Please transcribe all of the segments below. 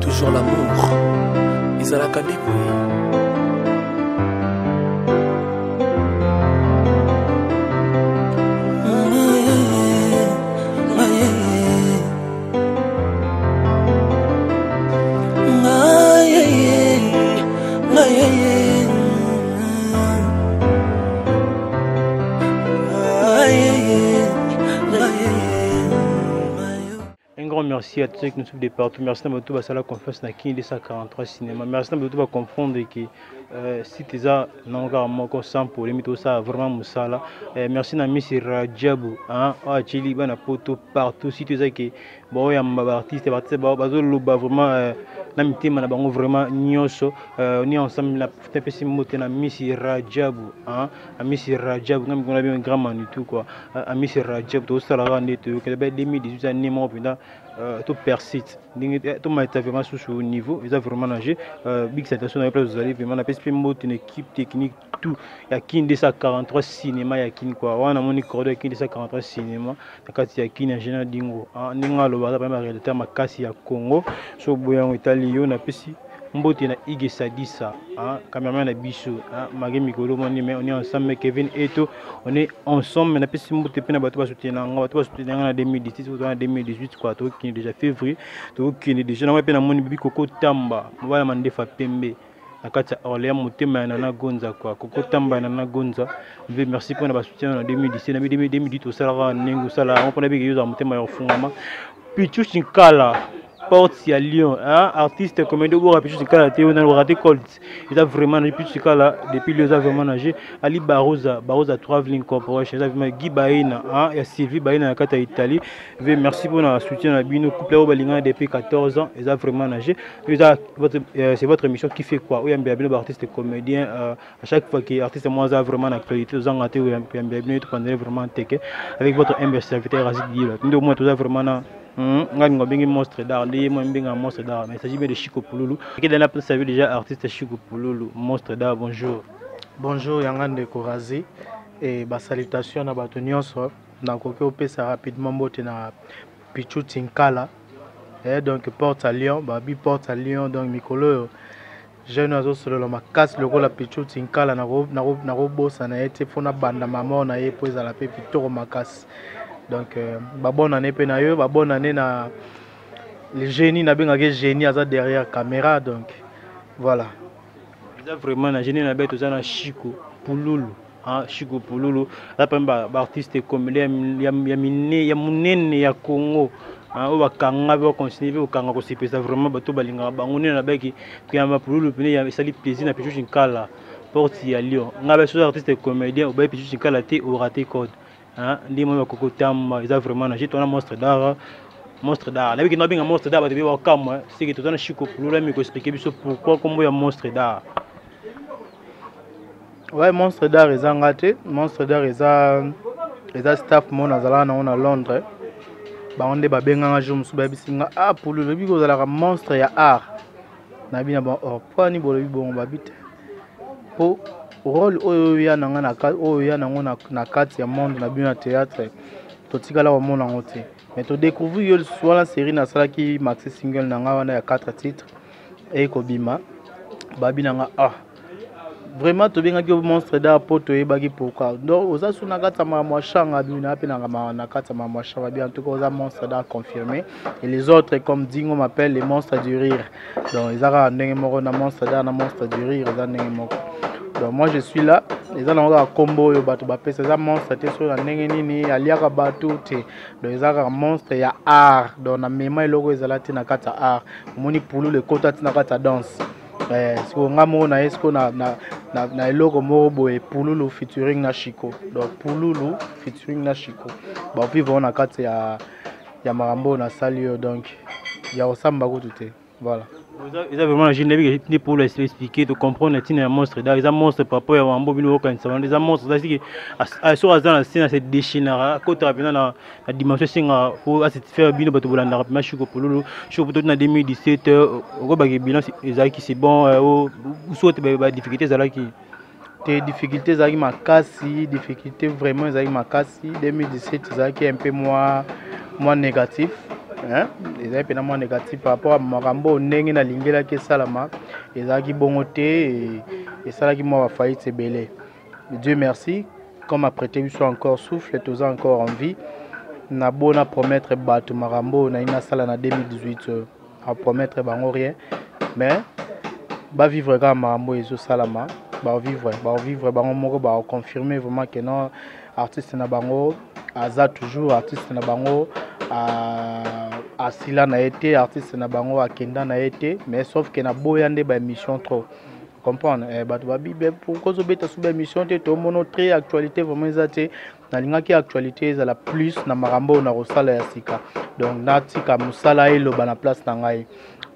toujours l'amour. Izalaka Dibwe. Merci à tous ceux qui nous suivent de partout. Merci à tous qui la confiance dans King 243 cinéma. Merci à tous qui comprendre que si tu as un sans problème, tout ça vraiment musala. Merci à Miss Rajabu, hein, à Chili, à Poto partout. Si tu as que bon, il y a un artiste, vraiment n'amitié, vraiment nyoso. On est ensemble la petite na Miss Rajabu, hein, à Miss Rajabu, on a bien un grand man tout quoi. À Miss Rajabu, tout ça la rende tout. Que le 2018 année moi tout persiste. Tout m'a été vraiment sous ce niveau. Ils ont vraiment nagé. Big Satation a vous allez vraiment la une équipe technique tout. Il y a King 243 cinéma, il y a King quoi. On a mon corridor King 243 cinéma. Il y a King ingénieur Dingo. Ninga le bada vraiment réalité ma casse ya Congo. So boya en Italie on a pesi. Mbote na Ige Sadissa, cameraman na Bichou, Magé Mikolo, on est ensemble, Kevin Eto, on est ensemble, on a pu Mbote Pena Bato soutenir en 2017 ou en 2018, quoi, qui est déjà février, qui est déjà dans le monde Coco Tamba, voilà Mandefa Pembe. Nakata Orléans Motema na Gonza quoi Coco Tamba na Gonza merci pour notre soutien en 2017 na 2018 au Salara Nengo Sala on connaît bien que Motema ya fungama Pichu Chinkala porte à Lyon, hein, artiste comme de Boura Pichu Chinkala on a raté Colt il a vraiment Pichu Chinkala depuis les a vraiment nagé Ali Baroza Traveling Corporation il a vraiment Guy Baina hein et Sylvie Baina na Kata Italie merci pour notre soutien na Bino couple au Balinga depuis 14 ans il a vraiment nagé c'est votre émission qui fait quoi oui un bien artiste comédien à chaque fois que artiste moi a vraiment l'actualité aux engatés oui un bien tout pendant vraiment teke avec votre humble serviteur Razid Dilo nous moi tout ça vraiment na ngani monstre d'art les moi un monstre d'art mais il s'agit bien de Chico Pouloulou qui dans la place savait déjà artiste Chico Pouloulou monstre d'art bonjour Yangande Korazi et ba salutation na bato nyonso na koki opesa rapidement mbote na Pichu Tinkala et donc porte à Lyon donc mikolo jeune azo solo ma casse le la Pichu Tinkala na bossa na été fona banda maman na ye poza la pe pitoro makasi donc bonne année pe na yo bonne année na le génie na benga génie aza derrière caméra donc voilà ça vraiment na génie na beto za na Chico Pouloulou Chico Pouloulou là pamba artiste comme ya munene ya Congo on va kanga va continuer au kanga ko sipesa vraiment bato balinga bango na baki kuyamba Pouloulou pene ya sali plaisir na Pichu Chinkala porte ya Lyon ngabe so artiste comédien au ba Pichu Chinkala te au raté code ndi mo Coco Tamba ils a vraiment nagé ton monstre d'art la biki na binga monstre d'art ba te wa kamwa c'est que tout na Chico Pouloulou mi ko expliquer biso pourquoi comme ya monstre d'art. Ouais, monstre d'art est engagé. Monstre d'art est staff mon azala na on à Londres. Ba onde ba benga jour musu ba bisinga pour le bigo azala monstre ya art. Na bina bon pour ni bolo bon ba bite. Po rôle oyo ya nanga na ka oyo ya nanga na kati ya monde na bina théâtre. To tikala wa mona ngote. Mais to découvrir yo soit la série na sala ki maxi single nanga wana ya 4 titres et ko bima ba binanga vraiment to benga ki monstre d'art poto e bagi pourquoi donc oza suna kata ma changa bina pe na kata ma changa bien en tout cas oza monstre d'art confirmé et les autres comme Dingo m'appelle les monstres du rire donc ils ara ndenge moko na monstre d'art na monstre du rire za ndenge moko donc moi je suis là les ala nga combo yo bato ba pesa za monstre te so na ndenge nini aliaka bato te donc ils ara monstre ya art donc na mema eloko ezala te na kata art omoni Pouloulou le kota te na kata danse si on a mon est-ce na eloko moko boye Pouloulou featuring na Chico donc Pouloulou featuring na Chico ba vivre na kati ya marambo na salio donc ya osamba ko tout voilà ils ont vraiment la génétique pour expliquer de comprendre les monstres d'art ils ont monstre papa ya mambo bino ko kanisa ils ont monstre ça c'est que sur dans la scène c'est déchaînera côté rapidement na dimension singa pour faire bino bato bolanda rapidement Chico Pouloulou peut-être na 2017 au ba bilan ezaki c'est bon ou soit ba difficulté ezalaki des difficultés ezalaki makasi difficulté vraiment ezalaki makasi 2017 ezalaki un peu moins négatif ezali mpena mwa négatif par rapport à makambo ndenge nalingelaki esalama ezalaki bongo te esalaki mwa bafaillite ebele. Dieu merci, comme apprêté biso encore souffle toza encore en vie na bona promettre bato makambo na ina sala na 2018 a promettre bango rien mais ba vivre kaka makambo ezosalama ba vivre bango moko ba confirmer vraiment que non artiste na bango aza toujours artiste na bango asila na été artiste na bango akenda na été mais sauf que na boya nde ba émission trop comprendre bato babi pourquoi zobeta sous ba émission te to mono très actualité vraiment ezate na lingaki actualité ezala plus na makambo na rosala ya sika donc natika musala eloba na place na ngai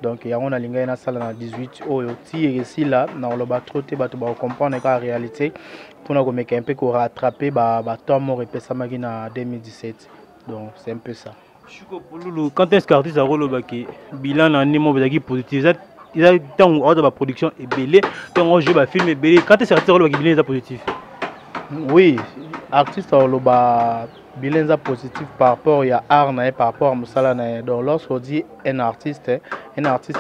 donc yango na lingai na sala na 18 oyo ti esila na loba trop te bato ba comprendre ka réalité pour na komeka un peu ko rattraper ba temps mort epesamaki na 2017 donc c'est un peu ça. Chiko Pululu, quand est-ce qu'artiste a relobaki bilan en nimo bezaki positif il a tant hors de la production et belé tant on joue ba film et belé quand est-ce qu'artiste a relobaki bilan est positif? Oui, artiste a relobaki bilan positif par rapport à art na par rapport à musala na donc lorsqu'on dit un artiste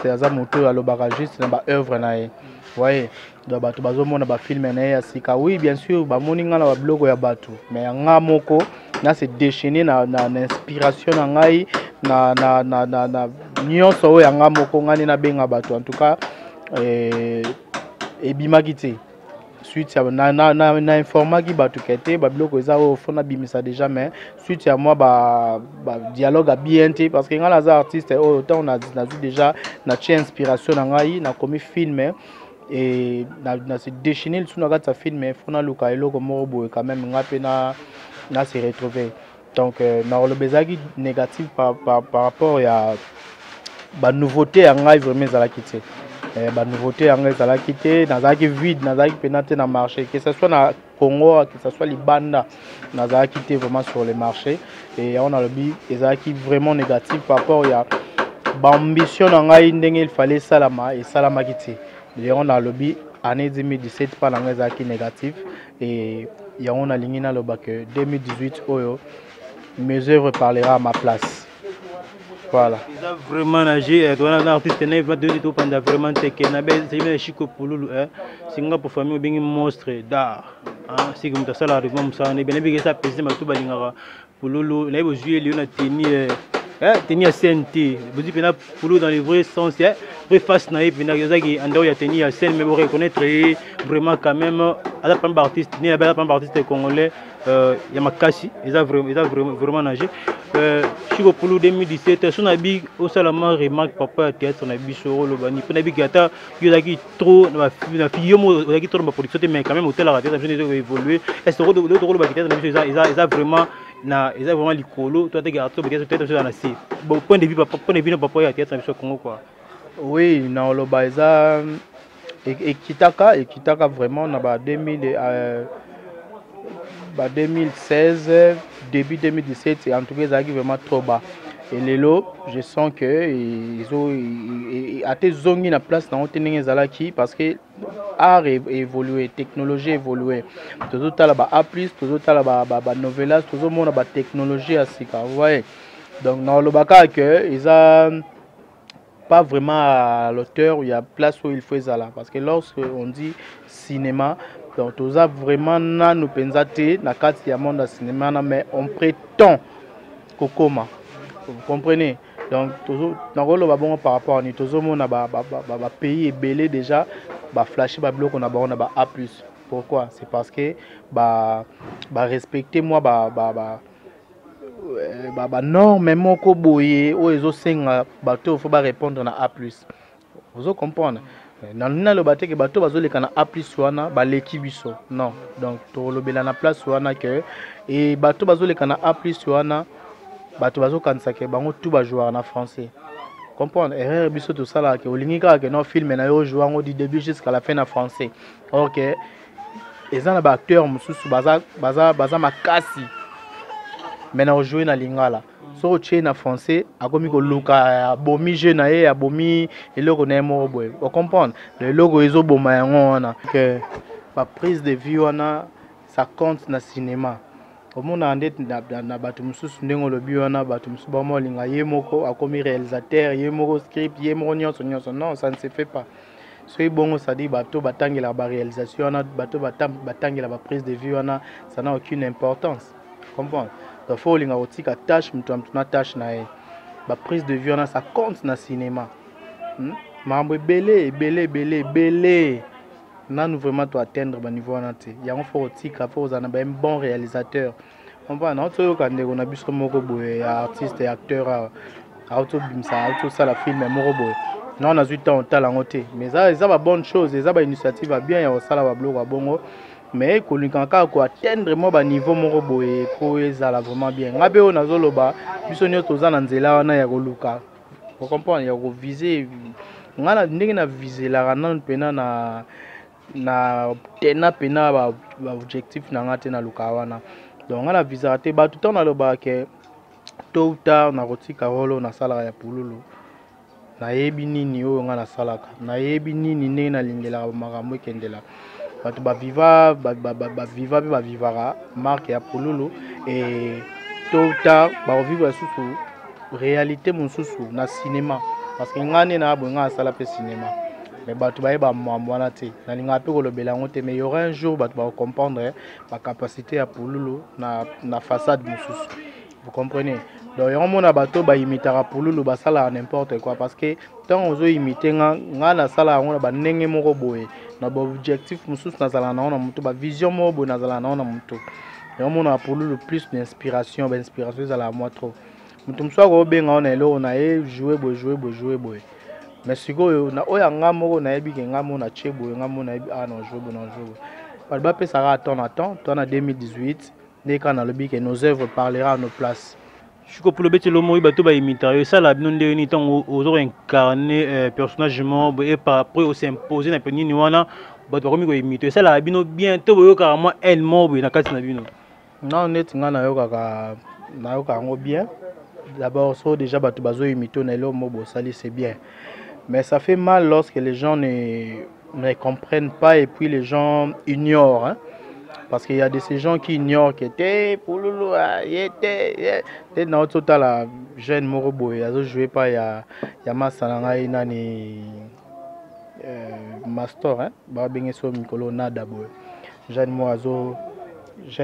aza moto a lobaka juste na ba œuvre na voyez donc bato bazomona ba film na ya sika oui bien sûr ba moninga na ba blogo ya bato mais nga moko na se déchaîner na inspiration na ngai na nyonso oyo nga moko ngani na benga bato en tout cas ebimaki te suite na informaki bato kete ba biloko eza oyo fona bimisa déjà mais suite ya moi ba dialogue a bien te parce que nga naza artiste oyo tant na déjà na tia inspiration na ngai na komi film et na se déchaîner le suna kata film fona luka eloko moko boye quand même nga pe na se retrouver donc na le bezaki négatif par rapport à ba nouveauté en ngai vraiment ezalaki te ba nouveauté en ngai ezalaki te nazalaki vide nazalaki penate na marché que ce soit na Congo que ce soit libanda nazalaki te vraiment sur le marché et on a le bi ezalaki vraiment négatif par rapport à ba ambition en ngai ndenge il fallait salama et salamaki te et on a le bi année 2017 pas ngai ezalaki négatif et il y a on a ligné na le bac 2018 oyo mes œuvres parlera à ma place. Voilà. Ils ont vraiment nagé, un artiste n'est pas de tout pendant vraiment teké. C'est Chiko Pululu, c'est pour famille bien monstre d'art. C'est comme ça là, ça on est bien bien ça pèse ma tout balingara. Pululu, là vous jouez Léon a tenu à CNT. Vous dites bien Pululu dans le vrai sens, vrai face naïf, bien que Ando a tenu à scène, mais vous reconnaître vraiment quand même. À la première artiste, ni à la première artiste congolais. Il y a Makasi, ils ont vraiment nagé. Chiko Pululu 2017, son habit au Salama remarque papa théâtre son habit sur le bani. Pour habit gata, il y a trop la fille il y a trop de production mais quand même hôtel à la tête, ils ont évolué. Est-ce que le rôle de théâtre ils ont vraiment l'icolo, toi tu gardes peut-être sur la C. Bon point de vue papa il y a théâtre sur Congo quoi. Oui, non le baïza et Kitaka vraiment na ba 2016, début 2017, et en tout cas, ils arrivent vraiment trop bas. Et les lots, je sens qu'ils ont été zongi na place dans le parce que l'art évolué, technologie évolué. Tout le temps, A+, tout le temps, novelas, tout le monde a technologie à Sika. Vous voyez? Donc, dans le baka, ils ont pas vraiment à l'auteur, il y a place où il faut ça. Parce que lorsqu'on dit cinéma, donc tout ça vraiment nous pensons na carte ya monde cinéma mais on prétend kokoma vous comprenez donc toujours na rôle ba bon par rapport ni toujours mon ba pays est belé déjà ba flasher ba bloc on a A+. Pourquoi? C'est parce que ba respecter moi ba norme moko boye o ezo senga bato faut ba répondre na A+. Vous comprenez? Dans le bateau que bateau bazoleka na A+ wana ba leki biso non donc to lobela na place wana que et bateau bazoleka na A+ wana bato bazokanisa ke bango tout ba joueur na français comprendre erreur biso tout ça là que olingika que non film na yo jouer du début jusqu'à la fin na français OK et ça na ba acteur mususu baza makasi mais na jouer na lingala so tché na français akomi ko luka bomi jeune na ye abomi eloko na mo boy o comprendre le logo ezo boma yango wana que ba prise de vue wana ça compte na cinéma omona ndeti na bato mosusu ndenge olobi wana bato mosusu bamolinga ye moko akomi réalisateur ye moko script ye moko nyonso non ça ne se fait pas soki bongo c'est-à-dire bato batangela ba réalisation wana bato batangela ba prise de vue wana ça n'a aucune importance comprendre donc faut olinga kotika tâche mutu na tâche na ye ba prise de vue wana ça compte na cinéma mambo belé nanu vraiment to atteindre ba niveau wana te yango faut otika faut ozana ba bon réalisateur on va na to yoka ndeko na biso moko boye artiste et acteur auto bimsa auto sala film moko boye non na 8 ans talent te mais ça ba bonne chose ça ba initiative bien ya sala ba blog bongo mais kolinga ko atteindre mo ba niveau moko boye po ezala vraiment bien ngabe o nazoloba biso nyoto za na nzela wana ya koluka vous comprenez ya ko viser ngana ndenge na viser la nan pena na tena pena ba objectif na ngate na luka wana donc ngana viser te ba tout na loba ke tôt ou tard na kotika rolo na sala ya pululu na yebi nini oyo ngana salaka na yebi nini ndenge na lingela makambo ekendela bato baviva bavivaka marque ya pululu et tôt ou tard bakovivre susu réalité mosusu na cinéma parce que ngane na bonga asala pe cinéma mais bato bayeba mambo wana te nalinga pe kolobela ngo te mais il y aura un jour bato ba comprendre ba capacité ya pululu na façade mosusu vous comprenez donc il y a un monde à bateau ba imitera pululu ba sala n'importe quoi parce que tant ozo imiter nga na sala ngo ba ndenge moko boye na ba objectif mosusu na sala na mutu ba vision moko boye na sala na mutu il y a un monde à pululu plus d'inspiration ba inspiration za la moi trop mutu mso ko benga ona elo na e jouer boye mais siko na oya nga moko na yebi ke nga mo na chebo nga mo na non jouer ba pe ça attend toi na 2018 dès qu'on a le bic et nos œuvres parlera à nos places. Je suis pour le bête le mot bateau ba imiter ça la bien de ni temps aux incarner personnage mort et par après aussi imposer na peni ni wana bateau comme ko imiter ça la bien to boyo carrément elle mort na kati na bino. Non net nga na yoka ngo bien. D'abord so déjà bateau bazo imiter na lo mobo sali c'est bien. Mais ça fait mal lorsque les gens ne comprennent pas et puis les gens ignorent hein. Parce qu'il y a de ces gens qui ignorent que t'es pululu t'es dans total la jeune morobo et azo jouer pas ya masalanga inani master hein ba bengi so mikolo nada boy jeune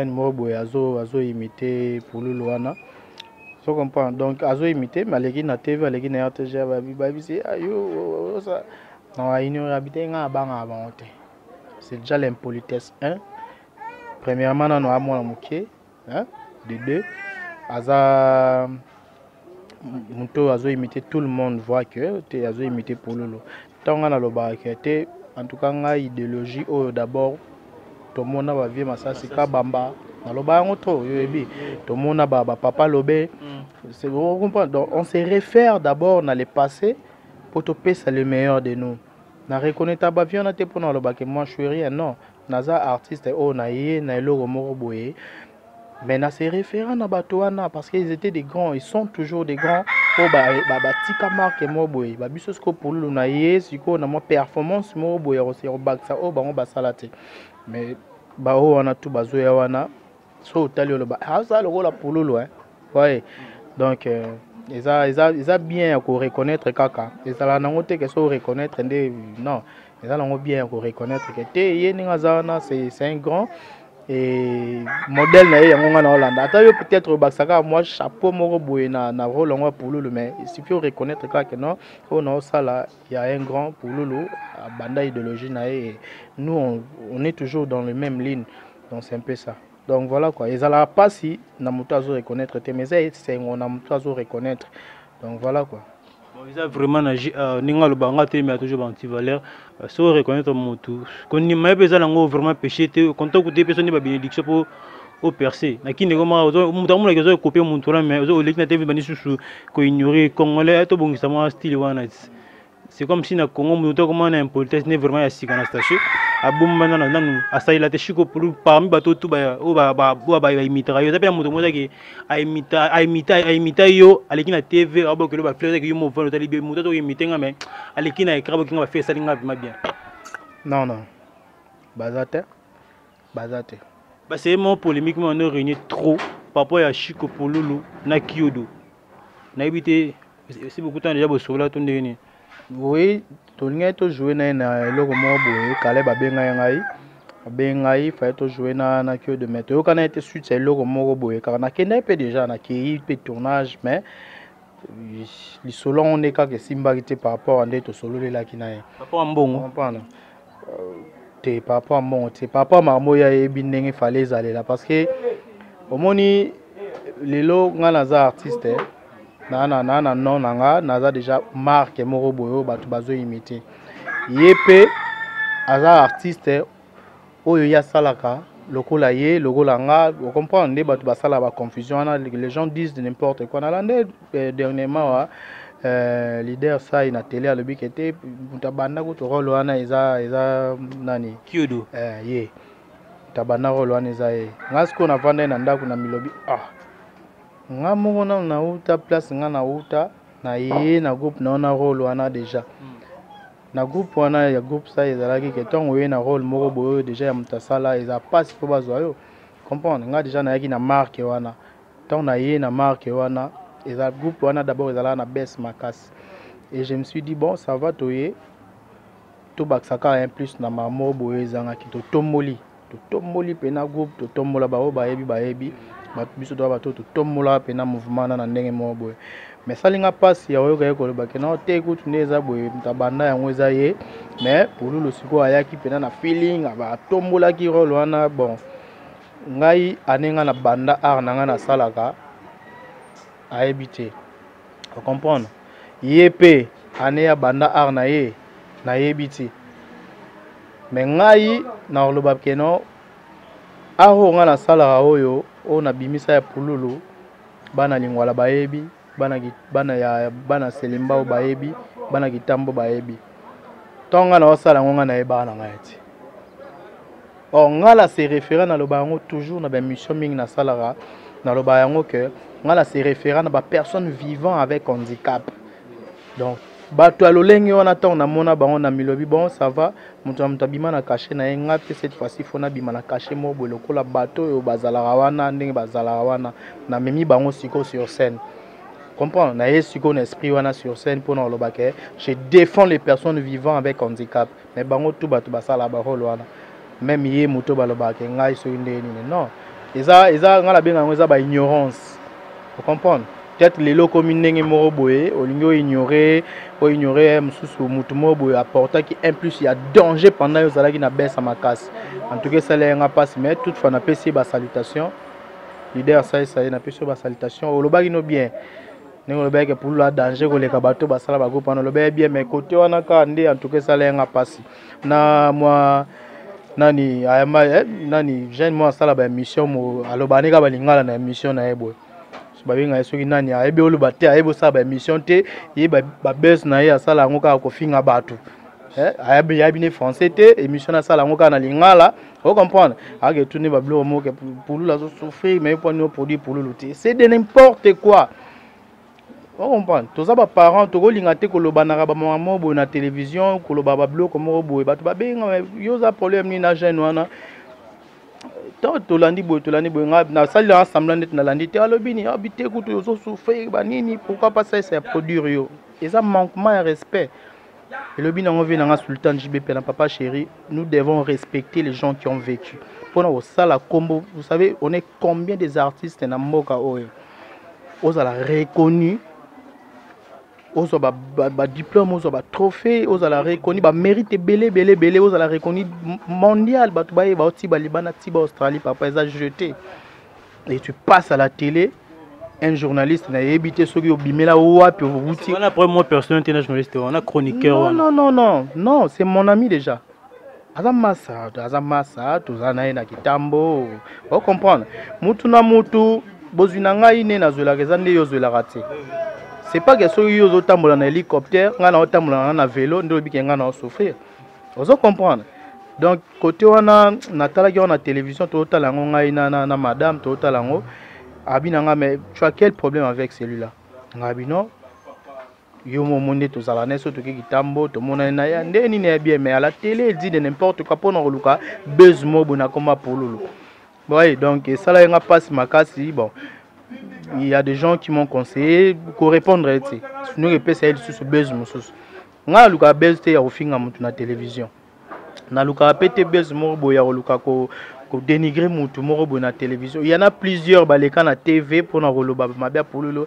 morobo azo imiter pululu wana so comprend donc azo imiter mais les na TV les na RTG ba bisi ayo ça non ignorer habiter nga banga bonté c'est déjà l'impolitesse 1. Premièrement, nous avons un moqué, de 2, Aza imité tout le monde voit que tu as imité pour Lolo. Tant qu'on a le barquette, en tout cas, on idéologie d'abord, tout le monde va vivre ça, c'est Bamba. Dans le bar, tout le monde a papa lobé. Donc, on se réfère d'abord dans le passé pour te payer le meilleur de nous. Na reconnaître ta vie, on a été pour nous le bac, moi je suis rien, non. Naza artiste oh na elo moko boye mais na se référant na batoana parce qu'ils étaient des grands ils sont toujours des grands oh tika marque mo boye ba biso sko pululu na ye siko na mo performance mo boye ro back ça oh bango basala te mais ba oh wana tout bazoya wana so tali lo ba ça le la pululu hein ouais donc ils bien ko reconnaître kaka et ça la nango te que so reconnaître non ils allons bien reconnaître que c'est un grand et modèle na yango na Hollande. Attends peut-être Baksaka moi chapeau moko boye na rôle ngo Pululu mais il suffit de reconnaître que non on ça là il y a un grand Pululu banda idéologie na et nous on est toujours dans le même ligne donc c'est un peu ça. Donc voilà quoi, ils allaient pas si na mutu azo reconnaître mais c'est on a mutu azo reconnaître. Donc voilà quoi. Ils ont vraiment ninga le banga te mais toujours anti-valeur so reconnaître mutu koni mai pesa lango vraiment péché te content que des personnes ba bénédiction pour au percer na kine koma mutu amuna kezo copier mutu là mais au lekina te bani susu ko ignorer congolais to bongisa mo style wana c'est comme si na Congo mutu comme on a un politesse n'est vraiment ya sikana staché abumba na nanu asaila te chiko pour parmi bato tout ba imiter yo tapela mutu moza ki a imiter yo alekina TV abo kelo ba fleur que yo mo vendre tali mutu to imiter nga mais alekina écran ki nga ba faire ça linga bien non bazate Bah, c'est mon polémique, mais on a régné trop par rapport à Chico Pololo, na Kyodo. Na évité, c'est beaucoup de temps déjà, sur la tournée. Oui, tolinga to jouer na eloko moko boye kale babenga ngai fallait to jouer na Kyodo mais to kana été suite c'est eloko moko boye car na kenda pe déjà na ki pe tournage mais les solo on est kaka simba qui par rapport à ndeto solo le laki na ye par rapport à mbongo comprendre te par rapport à mbongo te par rapport à mamoya e binenge fallait aller là parce que omoni lelo ngana za artiste na non nanga naza déjà marque moko boyo batu bazo imiter yepe aza artiste oyo ya salaka lokola ye lokola nga vous comprenez batu basala ba confusion les gens disent de n'importe quoi na lande dernièrement leader ça ina télé à le bic était mutabanda ko to rôle wana eza nani Kyodo ye tabanda rôle wana eza ye ngasko na vanda na ndako na milobi nga moko na uta place nga na uta na ye na groupe na rôle wana déjà na groupe wana ya groupe ça ezalaki ke ntongo ye na rôle moko boyo déjà ya mutasala eza passe po bazwa yo comprendre nga déjà na yaki na marque wana ntongo na ye na marque wana eza groupe wana d'abord ezala na baisse makasi et je me suis dit bon ça va toye to baksaka un plus na mamo boyo ezangaki to tomboli pena groupe to tombola bao bayebi biso to bato to tombola pena mouvement na ndenge mo boye mais salinga passe ya oyoka ekoloba ke na te écoute ndeza boye mutabanda yango eza ye mais pour le siko ayaki pena na feeling aba tombola ki rôle wana bon ngai anenga na banda art nanga na salaka aebité vous comprendre yep ane ya banda art na ye na yebiti mais ngai na oloba ke no aro nga na salaka oyo o na bimisa ya pululu bana lingwala bayebi bana selimba bayebi bana kitambo bayebi tonga na osala ngonga na eba na ngati o ngala se référent na loba yango toujours na ba mission mingi na salara na loba yango que ngala se référent na ba personnes vivant avec handicap donc bato alolenge wana tonga na mona bango na milobi bon ça va mutu abima na caché na yenga pe cette fois-ci fona bima na caché mo lokola bato yo bazala wana ndenge bazala wana na memi bango siko sur scène comprendre na yesiko na esprit wana sur scène pour na lobake je défends les personnes vivant avec handicap mais bango tout bato basala ba rôle wana même yé moto balobake ngai so ndeni non eza ngala benga ngo eza ba ignorance vous comprendre peut-être les locaux minenge moko boye olingo ignorer mususu mutu moko boye apporta qui un plus il y a danger pendant yo zalaki na baisse makasi en tout cas ça lenga passe mais toutefois na pesi ba salutation leader ça na pesi ba salutation olobaki no bien ningo lobaki pour la danger ko leka bato basala ba groupe na lobaki bien mais côté wana ka ndé en tout cas ça lenga passe na moi nani ayama nani jeune moi sala ba mission mo alobani ka balingala na mission na ebo babenga soki nani ayebi oloba te ayebo sala ba mission te ye ba base na ye asala ngo ka ko finga bato ayabi ne français te émission na sala ngo ka na lingala vous comprendre age tourner ba blo mo ke pour la souffrir mais pour nous produit pour le c'est de n'importe quoi vous comprendre tous ba parents to ko linga te ko loba na ba maman bo na télévision ko loba ba blo ko mo bo bato ba benga yo za problème ni na jeune wana tolandi boy nga na salle ensemble net na landi te alobini habité kutu yo souffrir ba nini pourquoi pas ça c'est produire yo et ça manquement de respect et le bina on vient na sultan JBP na papa chéri nous devons respecter les gens qui ont vécu pour na sala combo vous savez on est combien des artistes na mboka oyo ozala reconnu ozo ba diplôme ozo ba trophée ozo la reconnu ba mérite belé ozo la reconnu mondial ba tubaye ba tiba libana tiba Australie papa ils a jeté et tu passes à la télé un journaliste n'a évité ceux qui obimela wapi wuti on a pour moi personnel un journaliste on a chroniqueur non c'est mon ami déjà azamasa tozana na kitambo vous comprendre mutu na mutu bozuna ngai ne na zola kezande yo zola raté. C'est pas que ceux qui ont tambola na hélicoptère, on a tambola na vélo, on dit qu'on a souffrir. Vous comprenez? Donc côté on a natala qui on a télévision, tout la ngai na madame, tout la ngo. Abinanga mais tu as quel problème avec celui-là? Ngabino yo monde to zala neso to ki tambo to mona na ya ndeni ne bien mais à la télé il dit de n'importe quoi pour na luka buzz mo bona comme pour lulu. Oui, donc ça là, il n'y a pas ma casse. Bon, il y a des gens qui m'ont conseillé pour répondre. Nous répétons sur ce besoin. Nga luka buzz te ya ofinga mutu na télévision. Na luka pété buzz morobo ya luka ko dénigrer mutu morobo na télévision. Il y en a plusieurs baleka na TV pour na roloba mabia pololo.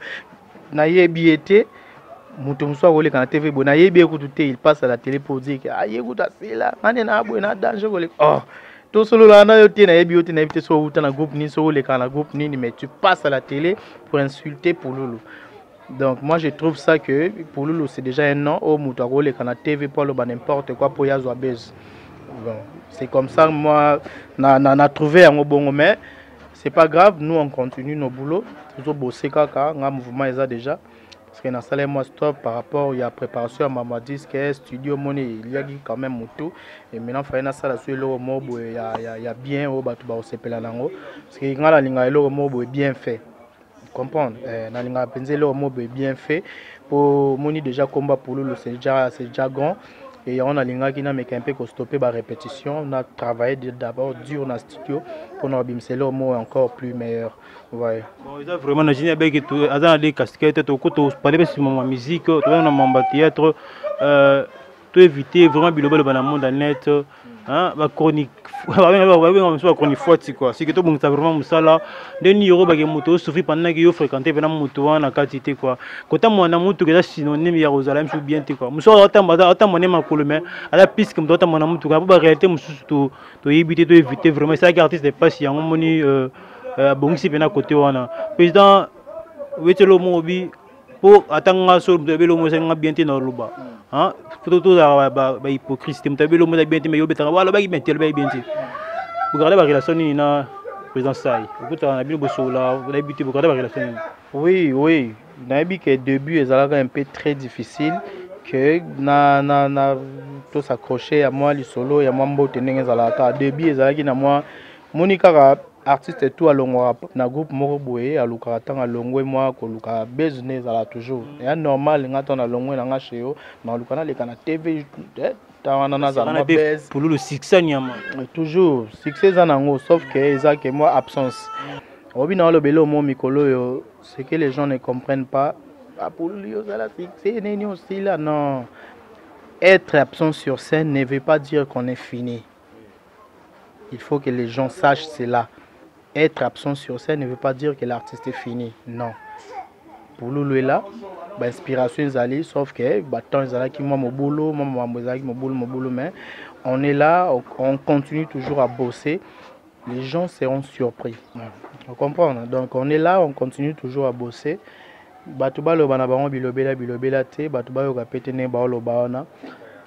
Na yebi été mutu mso roleka na TV bo na yebi écoute il passe à la télé pour dire que ah écoute c'est là. Ngane na abo na danger ko oh tout solo là na yote na yebi yote na éviter so uta na groupe ni so roleka na groupe ni mais tu passes à la télé pour insulter pololo. Donc moi je trouve ça que pour Lulu c'est déjà un an au Moutagole quand la TV pour le n'importe quoi pour Yazo Abez. Bon, c'est comme ça moi n'a trouvé un bon mais c'est pas grave, nous on continue nos boulots, toujours bosser kaka, un mouvement est déjà parce que dans salle moi stop par rapport il y a préparation à maman disque studio money il y a quand même moto et maintenant faire na salle sur le mobo il y a bien au batu ba osepela nango parce que ngala linga le mobo est bien fait. Comprendre nalinga penser le mot bien fait pour moni déjà combat pour le c'est déjà grand et on a linga qui n'a mais qu'un peu stopper la répétition on a travaillé d'abord dur dans le studio pour nous abimser le mot encore plus meilleur ouais bon ils a vraiment imaginé avec tout à des casquettes tout côté parler sur ma musique tout dans mon théâtre tout éviter vraiment biloba dans le monde net hein ba chronique ba chronique forte quoi c'est que tout bon ça vraiment musala deni yoro ba moto souffrir pendant que yo fréquenter pendant moto na quantité quoi quand moi na moto que ça synonyme ya Rosalam sou bien te quoi muso autant moné ma colomé à la piste comme autant mon moto ba réalité muso to éviter to éviter vraiment ça artiste des pas si on moni bon si bien à côté wana président wetelo mobi pour attendre sur de belo mo senga bien te na luba hein tout ba hypocrisie te belo mo bien te mais yo betanga wala ba bien te ba bien te regardez la relation ni na président Sai écoute on a bien bosso là vous avez buté regardez la relation oui na bi que début ezalaka un peu très difficile que na tout s'accrocher à moi li solo ya moi mbote ndenge ezalaka début ezalaki na moi monika artiste tout à longo na groupe moko boye aluka tanga longwe moi ko luka business ala toujours et normal ngata na longwe na ngasheo na luka na leka na TV tawana na za na base pour le succès nyama toujours succès zanango sauf que ezake moi absence obi na lo belo mo mikolo yo c'est que les gens ne comprennent pas pour lui ça la succès neni aussi là non être absent sur scène ne veut pas dire qu'on est fini. Il faut que les gens sachent cela. Être absent sur scène ne veut pas dire que l'artiste est fini. Non. Pour Loulou est là, l'inspiration est allée, sauf que temps est allé qui moi mon boulot, mais on est là, on continue toujours à bosser. Les gens seront surpris. Vous comprenez? Donc on est là, on continue toujours à bosser. Batuba lo bana bango bilobela te, batuba yo kapete ne ba lo baona.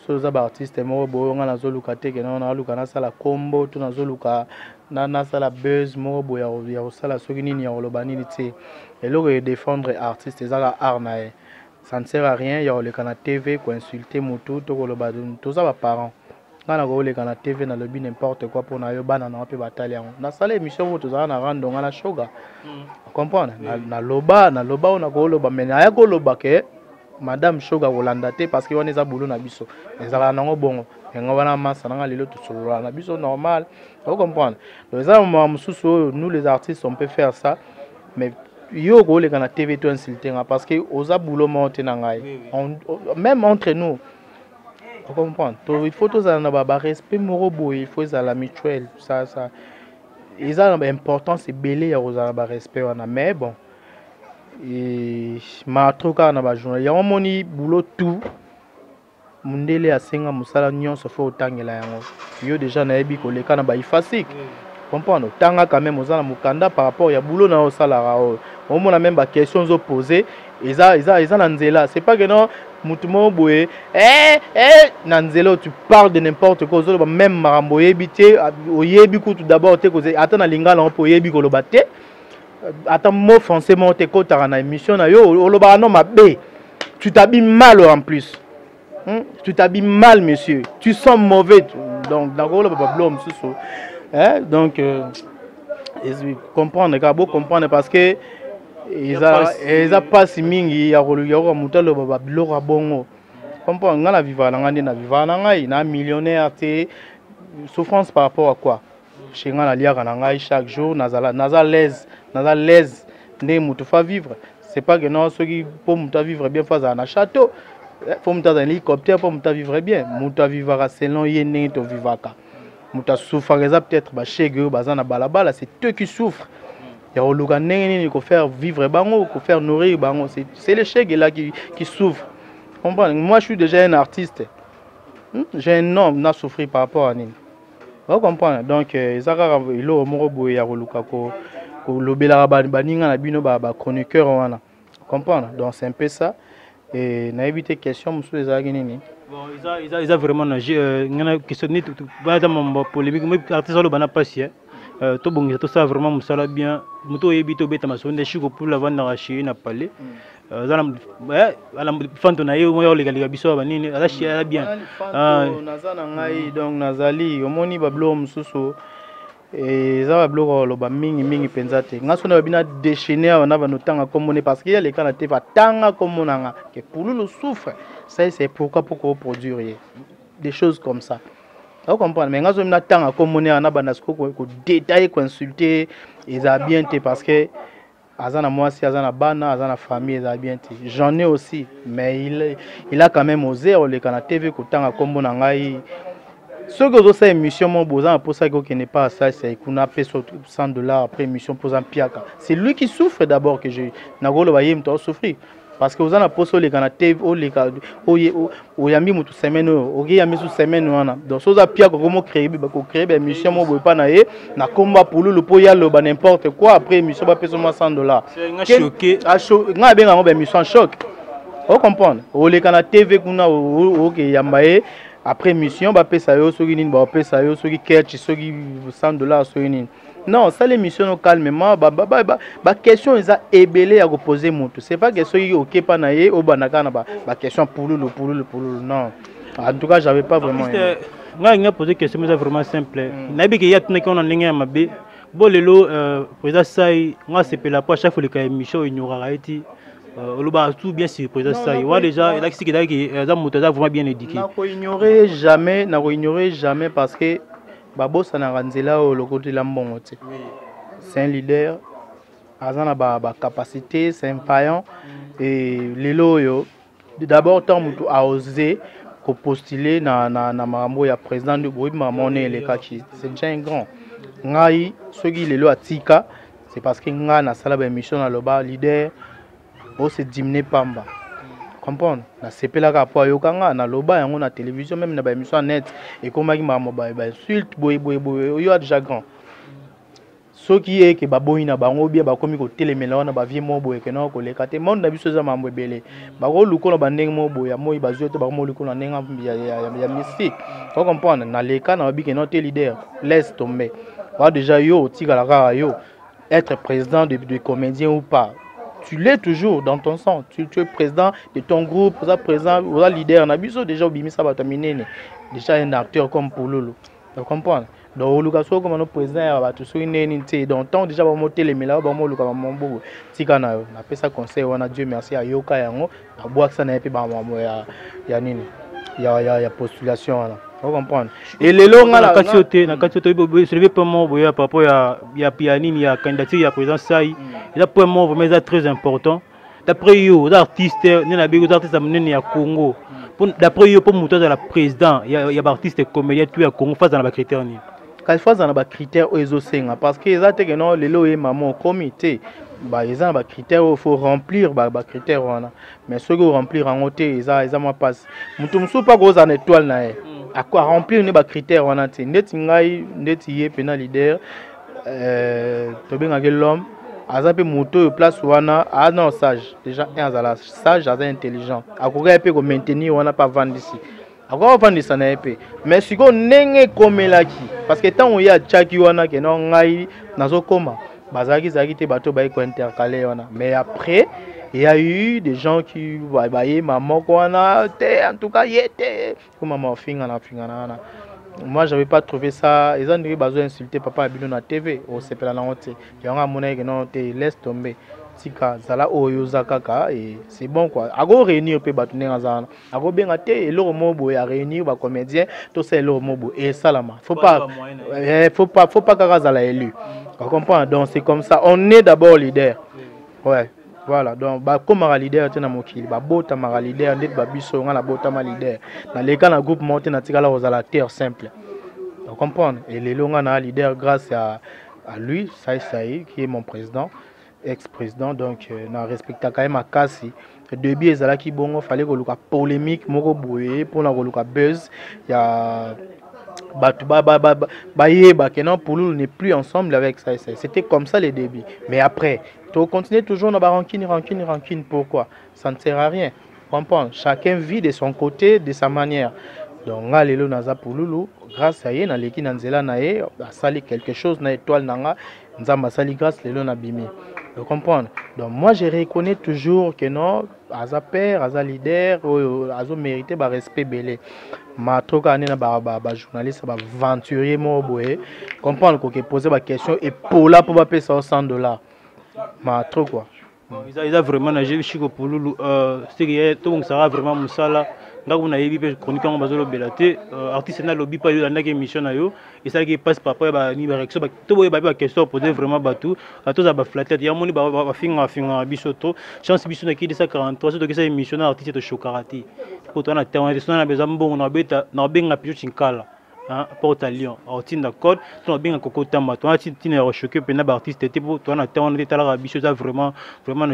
So za ba artiste mo bo nga na zoluka te ke na luka na sala combo to na zoluka na sala buzz mo bo ya sala soki nini ya loba nini te. Et là défendre artiste ezala art na e. Ça ne sert à rien ya le kana TV ko insulter moto to ko loba to za ba parents. Ngana ko le kana TV na lobi n'importe quoi pour na yo bana na pe batali yango. Na sala émission moto za na rando nga na shoga. Comprendre? Na loba on a ko loba mais na ya ko loba ke Madame Shoga Rolandate parce que on est à boulot na biso. Les ala nango bongo. Nga wana massa nga lelo to solo na biso normal. Vous comprenez? Donc ça nous les artistes on peut faire ça mais yo ko le kana TV to insulter parce que oza boulot monte na ngai. Même entre nous. Vous comprenez? Donc il faut tous na ba respect morobo, il faut ça la mutuelle ça ils ont important c'est belé ya oza ba respect wana mais bon et ma troka na ba journal ya moni boulot tout mundele asenga musala nyonso fo otangela yango yo déjà na yebi ko leka na ba ifasik comprendre tanga quand même ozana mukanda par rapport ya boulot na osala rao au moins même ba questions zo poser eza na nzela c'est pas que non mutumo boye na nzela tu parles de n'importe quoi zo même marambo yebité oyebi ko tout d'abord te ko atana lingala on po yebi ko lobate. Attends, mot français, mon téco, t'as une émission, tu t'habilles mal en plus. Tu t'habilles mal, monsieur. Tu sens mauvais. Donc, d'accord, le blâme, donc, comprendre parce que ils a pas si ming, il y a un mouton, le blâme, bon. Comprendre, on a vivre, on a millionnaire, souffrance par rapport à quoi? chez nga na liaka na ngai chaque jour naza l'aise ndenge mutu fa vivre. C'est pas que non ceux qui pour mutu vivre bien fa za na château, pour mutu za hélicoptère pour mutu vivre bien, mutu vivra selon ye ndenge to vivaka. Mutu souffre peut-être ba chege baza na balabala, c'est eux qui souffrent. Il y a oluka ndenge nini ko faire vivre bango, ko faire nourrir bango, c'est les chege là qui souffrent. Comprendre? Moi je suis déjà un artiste. J'ai un homme qui a souffert par rapport à Nini. Vous comprenez? Donc, il y a un chroniqueur. Vous comprenez? Donc, c'est un peu ça. Et il y a des questions sur les Nini. Bon, ils ont vraiment questionné tout polémique. Mais l'artiste n'a pas si. Tout ça vraiment ça bien. Muto ebito beta masonde chiko pour la vendre à chez na palais. Fanto na yo moyo legali biso ba nini ala chia bien. Nazana ngai donc nazali omoni ba blo mususu et za ba blo lo ba mingi penzate. Ngaso na bina déchaîner na ba notanga comme parce qu'il y a les kana te va tanga comme nanga que pour le souffre. Ça c'est pourquoi produire des choses comme ça. Vous comprenez? Mais quand on a tant à communiquer, on a ko détailler, ko insulter, ils ont bien été parce que azana moi si azana bana, azana famille, ils ont bien été. J'en ai aussi, mais il a quand même osé on les kana TV ko tant à communiquer ngai. Ce que ça émission mon bozan pour ça qu'il n'est pas ça c'est qu'on a payé $100 après émission pour un piaka. C'est lui qui souffre d'abord que je nagolo bayem to souffrir. Parce que vous avez posé les canapés, ou yambi mutu semaine, ou yambi sous semaine wana. Donc ça a pire comment créer émission moi boy pas naé, na combat pour le poya le n'importe quoi après émission va payer seulement $100. C'est choqué. Nga bien ngam émission choc. Vous comprenez? Ou les canapés TV kuna OK yambaye après émission va payer ça yo soki nini va payer ça yo soki catch soki $100 soki nini. Non, ça l'émission calmement, question ils a ébélé à reposer mon tout. C'est pas que ceux qui OK pas naé au banakana question pour le non. En tout cas, j'avais pas vraiment. Moi, il a posé question mais vraiment simple. Nabi que y a tout qu'on a n'engagé ma bé. Bon lelo président Sai, moi c'est la fois chaque fois que l'émission il n'y aura été oluba tout bien sur président Sai. Ouais déjà, il a qui ça motoza vraiment bien éduqué. Na ko ignorer jamais parce que Babo Sanaranzela au logo de l'ambon. C'est un leader, azana ba capacité, c'est un paillant et lelo yo d'abord tant mutu a osé postuler na mambo ya président de Boui Mamone le Kachi. C'est déjà un grand. Ngai ceux qui lelo atika, c'est parce que nga na sala ba émission na loba leader au se diminuer pamba. Comprendre na sepela ka po yo kanga na loba yango na télévision même na ba émission net et comment ki mama ba insulte boy yo a déjà grand ce qui est que ba boy na bango bien ba komi ko telemela na ba vie mo boy ke na ko leka te monde na biso za mambo ebele ba ko luko na ba ndenge mo boy ya mo ba zo te ba mo luko na ndenge ya mystique vous comprendre na leka na bi ke na te leader laisse tomber ba déjà yo tika la ka yo être président de comédien ou pas. Tu l'es toujours dans ton sang. Tu es président de ton groupe, président, leader. Nabiso déjà obimisa batamine. Déjà un acteur comme Poulolo. Tu comprends? Donc Lukaso comme un président va tout sur une unité. Donc tant déjà va monter les mélanges, va monter le mambo. Tikana, on appelle ça conseil. On a Dieu merci à Yoka yango. À boire ça n'a pas mambo ya nini. Ya postulation là. Vous comprenez? Et les longs na katiote se lever pour moi boya par rapport ya pianine ya candidature ya président Sai. Il a pour moi vraiment très important. D'après eux, les artistes, les artistes amenés à Congo. D'après eux, pour monter dans la président, il y a des artistes comédiens qui à Congo face dans la critère ni. Quand face dans la critère aux osenga parce que les artistes non les lois et maman comité. Bah ils ont des critères il faut remplir bah critères voilà. Mais ceux qui remplir en côté ils ont moi passe. Mutumsu pas gros en étoile na. À quoi remplir les critères on a net ngai net yé pena leader to benga l'homme azape moto place wana a non sage déjà un azala sage azala intelligent akoka pe ko maintenir wana pas vendre ici akoka vendre ça na pe mais siko nenge komelaki parce que tant on y a chaki wana ke non ngai nazo koma bazaki zaki te bato ba ko intercaler wana mais après il y a eu des gens qui voyaient maman wana en tout cas yete comme maman finga na. Moi, j'avais pas trouvé ça. Ils ont besoin d'insulter papa Abino na TV. Au CPL na honte. Il y a un monnaie que non, laisse tomber. tika zala oyo zakaka et c'est bon quoi ago réunir pe batune ngazana ago benga te eloko mobo ya réunir ba comédien to c'est eloko mobo et salama faut pas kaka zala élu on comprend donc c'est comme ça on est d'abord leader ouais voilà donc ba comme leader te na mokili ba bota ma leader ndet ba biso nga na bota ma leader na leka na groupe monté na tika la aux acteurs simple on comprend et les longa na leader grâce à lui Saï qui est mon président ex-président donc na respecta quand même à kasi début ezala ki bongo fallait ko luka polémique moko boye pour na ko luka buzz ya batu ba yeba que non Pouloulou n'est plus ensemble avec ça c'était comme ça les débuts mais après tu continues toujours na ba rancune pourquoi ça ne sert à rien comprends chacun vit de son côté de sa manière donc nga lelo naza Pouloulou grâce à ye na leki na nzela na ye asali quelque chose na étoile nanga nzamba sali grâce lelo na bimi. Vous comprenez? Donc moi je reconnais toujours que non, Aza père, Aza leader, Aza mérité ba respect belé. Ma troka ane na ba journaliste ba aventurier mo boye. Comprendre que poser ba question et pour là pour ba payer $100. Ma trop quoi. Ils a vraiment nagé Chico Pouloulou c'est que tout ça sera vraiment musala. Là on a eu des chroniques en bazolo belate artiste na lobby pas yo na émission na yo et ça qui passe par ba ni réaction ba to boye ba question poser vraiment batou à tous ba flatter ya moni ba finga bisoto chance biso na ki de 43 c'est que ça émission na artiste de chokarati pour toi na terrain de na besoin bon na beta na benga picho chinkala hein porte à Lyon artiste d'accord to benga koko tamba to artiste na choqué pe na ba artiste te pour toi na terrain de tala biso ça vraiment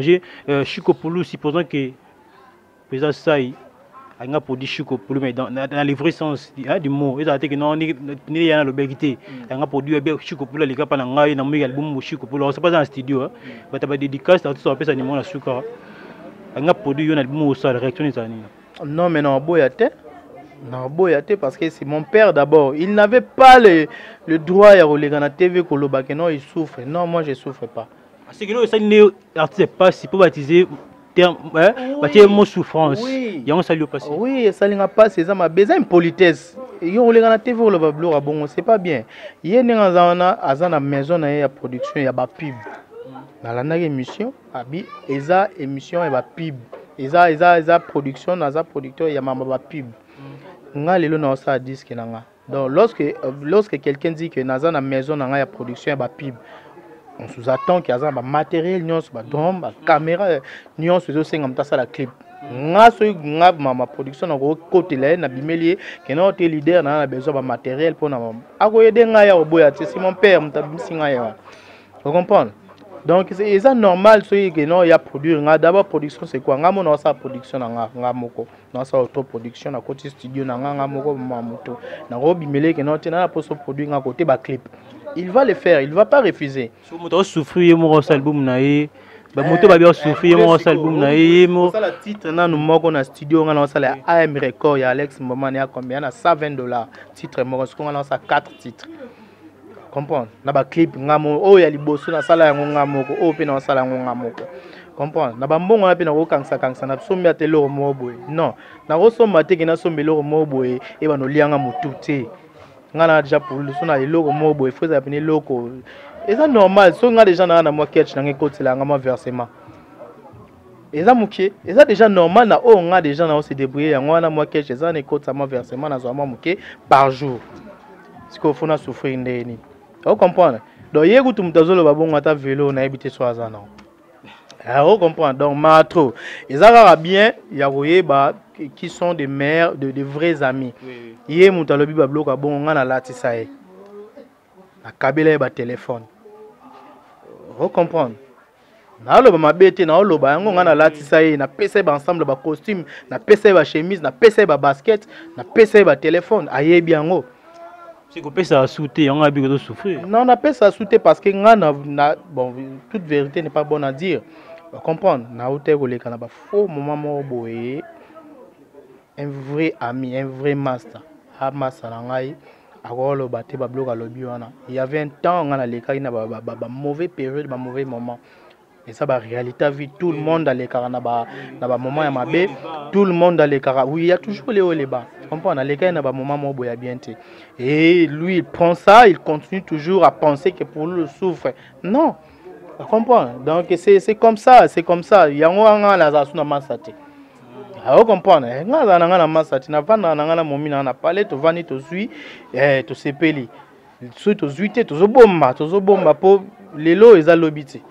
j'ai Chico Pouloulou supposons que pesa sai a produit Chico Pouloulou mais dans le vrai sens du mot ils ont dit que non ni yana le begité a produit Chico Pouloulou les gars pas ngai na mu album Chico Pouloulou c'est pas dans le studio hein mais tu as dédicace tout ça pesa ni mon la suka a produit un album au sol réaction ni non mais non boyate parce que c'est mon père d'abord il n'avait pas le droit à reléguer na TV koloba que non il souffre non moi je souffre pas c'est que non ça n'est artiste pas si pour baptiser bâtir mon souffrance il y a un salut au passé oui ça n'a pas c'est ça ma besoin une politesse yo reléguer na TV koloba blora bon c'est pas bien yé ngazana azana maison na ya production ya ba pub na la émission abi eza émission ya ba pub eza production naza producteur ya mama ba pub nga lelo na osa disque nanga donc lorsque quelqu'un dit que naza na maison nanga ya production ya ba pub on sous-attend qu'il y a un matériel nyons ba drum ba caméra nyons zo senga mtasa la clip nga so nga ma production na ko côté là na bimelier que non te leader na besoin ba matériel pour na ako yede nga ya oboya c'est mon père mtabisi nga ya vous comprenez donc c'est normal que non il y a produire d'abord production c'est quoi nga mona sa production nga moko na sa auto production na côté studio na nga moko mamoto na robimele que non te na poso produire nga côté ba clip il va le faire il va pas refuser so moto souffrir mo album na ye ba moto ba bien souffrir mo album na ye mo ça la titre na nous moko na studio nga na sa la AM record ya Alex Mbomani ya combien na $120 titre mo ko nga na sa 4 titres comprendre na ba clip ngamo o ya liboso na sala yango ngamoko o pe na sala yango ngamoko comprendre na ba mbongo na pe na ko kansa na sombi atelo mo boy non na ko somba te ke na sombi lo mo boy e ba no lianga mutu te ngana déjà pour le sona eloko mo boy faut ça venir loko et ça normal so nga déjà na moi catch na ngekoti la ngama versement et ça muké et ça déjà normal na o nga déjà na se débrouiller yango na moi catch ça ne koti ma versement na zo muké par jour ce qu'il faut na souffrir ndeni. Vous comprenez? Donc, il y a des gens qui ont vélo, na habité sur Azana. Vous comprenez? Donc, matro. Et ça bien, il y a des qui sont des mères, de vrais amis. Il y a des gens qui ont un latisaï. La kabila est téléphone. Vous comprenez? Na lo ba bete na lo ba yango ngana latisaï na pesa ba ensemble ba costume, na pesa ba chemise, na pesa ba basket, na pesa ba téléphone. Aye biango. C'est qu'on peut ça souter, on a besoin de souffrir. Non, on a pas ça souter parce que bon, toute vérité n'est pas bonne à dire. Vous comprenez? Na hôtel où les canabas faux moment boé, un vrai ami, un vrai master. Ah master nangai, alors le baté ba bloc à l'obiwana. Il y avait un temps on a les cas na ba mauvais période, ba mauvais moment. Et ça, la réalité, vie, tout le monde a les carnabas, n'a pas moment à ma baie, tout le monde a les carnabas. Oui, il y a toujours les hauts et les bas. On comprend, les cas, n'a pas moment où il y a bien été. Et lui, il prend ça, il continue toujours à penser que pour lui, il souffre. Non, Tu comprends? Donc c'est comme ça, c'est comme ça. Il y a un lazasu na masate. Tu comprends? Nga na nga na masate na vanda na nga na momina na parler to vani to zui to sepeli. So to zuite to zobomba po lelo eza lobiti.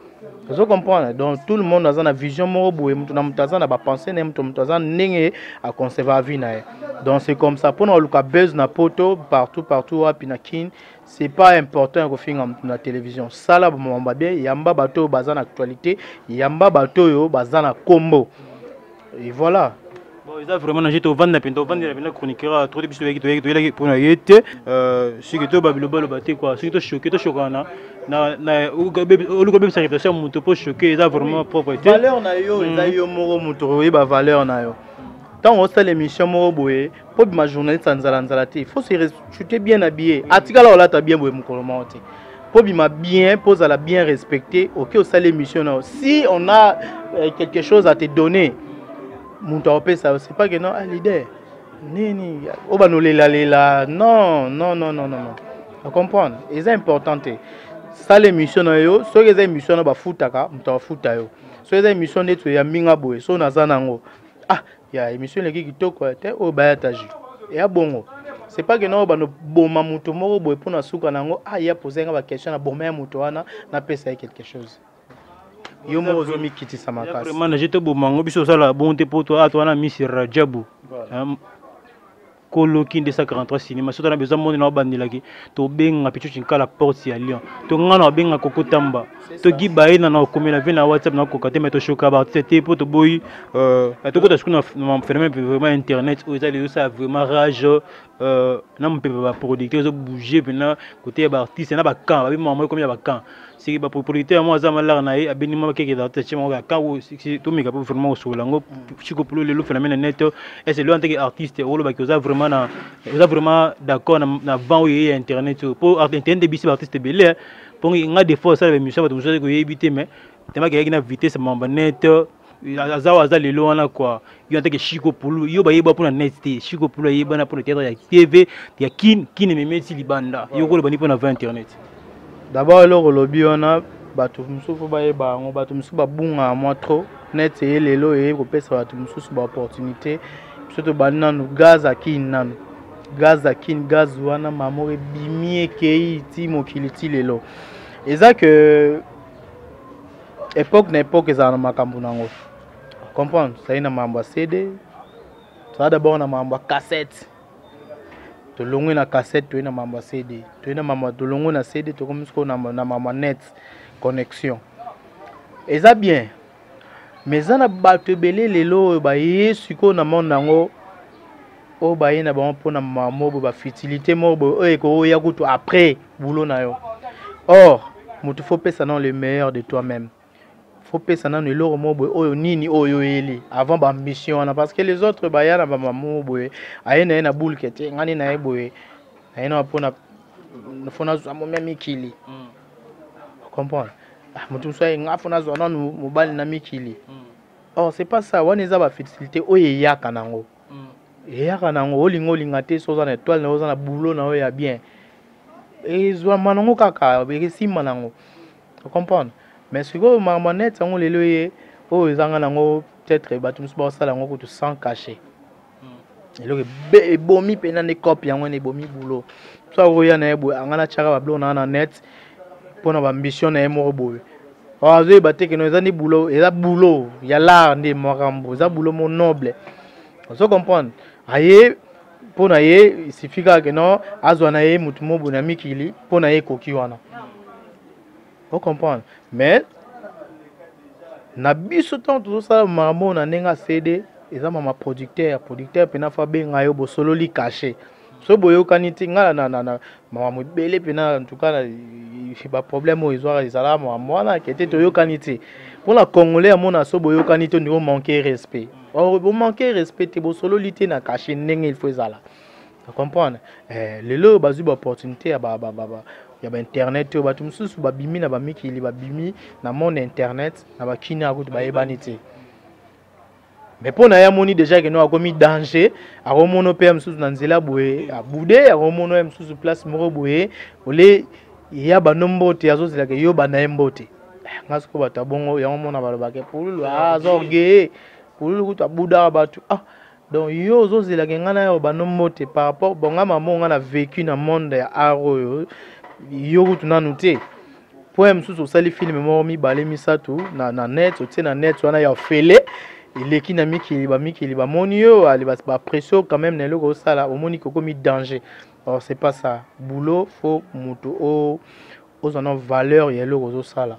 Tu comprends? Donc tout le monde a une vision moko boye, mutu na mutu aza na ba pensée na mutu aza ndenge a conserver vie na ye. Donc c'est comme ça pour na luka buzz na poto partout wapi na kin. C'est pas important que finga na télévision. Ça là bomba bien, yamba bato baza na actualité, yamba bato yo baza na combo. Et voilà. Bon, ils ont vraiment nagé au vent na pinto, vent na chroniqueur trop de bisous avec toi pour na yete. Si que toi babilo baté quoi, si que choqué na au gobem sa réputation muto pour choquer, ils ont vraiment propriété. Valeur na yo, ils a yo moro muto ba valeur na yo. Quand on fait l'émission moro boye, pour ma journaliste nzala te, il faut se chuter bien habillé. Article là ta bien boye mukolomo te. Pour bien, pose à la bien respecter. OK, au salle l'émission. Si on a quelque chose à te donner, mon topé ça, c'est pas que non, l'idée. Ni lela. Non. Tu comprends? C'est important. Ça l'émission yo, so les émissions ba futaka, mto futa yo. So les émissions neto ya minga boye, so nazana ngo. Ah, ya émission les qui toko te o ba taji. Et bongo. C'est pas que non ba no boma muto moko boye pour na suka nango, ah ya poser nga ba question na boma muto wana na pesa quelque chose. Yo mo zomi kiti samakasi. Vraiment j'étais bomango biso sala bonté pour toi na Miss Rajabu. Kolo kinde sa 43 cinéma surtout na besoin monde na bandilaki to benga pichu chinkala porte ya Lyon to ngana benga kokotamba to gibaye na komela vena WhatsApp na kokate mais to choka ba c'était pour to boy to kota skuna na phénomène vraiment internet où ça ça vraiment rage na mpepe ba producteur zo bouger pena côté ba artiste na ba camp ba maman comme ya ba camp c'est ba producteur moi za malar na ye abeni mama keke da tete mo ka ou to mika pour vraiment sur lango chiko pour le phénomène net et c'est lui en tant qu'artiste ou ba que vraiment d'accord na vent ou internet pour internet de bisi artiste belé pour nga des fois ça émission ba to ko éviter mais tellement que na vitesse mamba net azawa lelo wana quoi yo anteke chiko pulu yo ba yeba pona net te chiko pulu yeba na pona théâtre ya TV ya kin memeti libanda yo ko bani pona va internet d'abord le lobby wana bato musufu ba yeba ngo bato musufu ba bunga moi trop net e lelo e ko pesa bato musufu ba opportunité surtout banana no gaz wana mamore bimie kei ti mokili ti lelo eza que époque na époque eza na makambo nango. Comprendre, ça y est na mambo CD. Ça d'abord na mambo cassette. To longo na cassette, to na mambo CD. To na mambo to longo na CD, to comme ça na mambo net connexion. Et ça bien. Mais ça na bato belé lelo ba yesuko na monde nango. O ba yena ba on na mambo ba futilité mo e ko ya kutu après boulot na yo. Or, mutu faut penser dans le meilleur de toi-même. Faut penser dans le loro mobo oyo nini oyo eli avant ba mission parce que les autres ba yana ba mamu boye ayena na boule kete ngani na eboye ayena pona fona zo amomia mikili comprendre mutu so nga fona zo na mobali na mikili oh c'est pas ça wana eza ba facilité oyo yaka nango yaka nango olinga te so za na étoile na zo na boulot na oyo ya bien et zo manongo kaka be sima nango comprendre. Mais si vous avez net, on les loyers, oh, ils ont peut-être battu un ça lango que sans cacher. Et le bomi penan des copies, on est bomi boulot. Soit vous y en avez, on a chara blon en net pour notre ambition et mon boulot. Oh, vous avez que nous avons boulot, et là boulot, il y a l'art des morambo, ça boulot mon noble. Vous comprenez? Aïe, pour naïe, il suffit que non, azouanaïe, moutumo bonami kili, pour naïe kokiwana. Vous comprenez? Mais na biso temps tout ça maman na nenga CD eza mama producteur pena fa benga yo bo solo li caché so boyo kaniti ngala na mama mobele pena en tout cas ba problème o izwa izala mwana qui était to yo kaniti pour la congolais mona so boyo kaniti on manquer respect or bo manquer respect te bo solo li te na caché nenga il faut izala vous comprenez lelo bazu ba opportunité il y a internet yo batu mususu ba bimi na ba mikili ba bimi na monde internet na ba kini akutu ba ebanité mais pour na ya moni déjà que no akomi danger a remono pe mususu na nzela boye a boudé a remono mususu place moko boye ole ya ba nombote azozela ke yo ba na mbote nga siko bato bongo yango mona balobake pululu azorgueilleux pululu kutu abudaka bato donc yo ozozelaka nga na yo banombo te par rapport bonga mama nga na vécu na monde ya art oyo yo kutu nanu te poème mosusu osali filme moko mibale misato na net otie na net wana ya ofele eleki na mikili bamoni yo bapression quand même na eloko osala omoni kokomi danger. Alors c'est pas ça boulot faut moto ozana valeur ya eloko ozosala.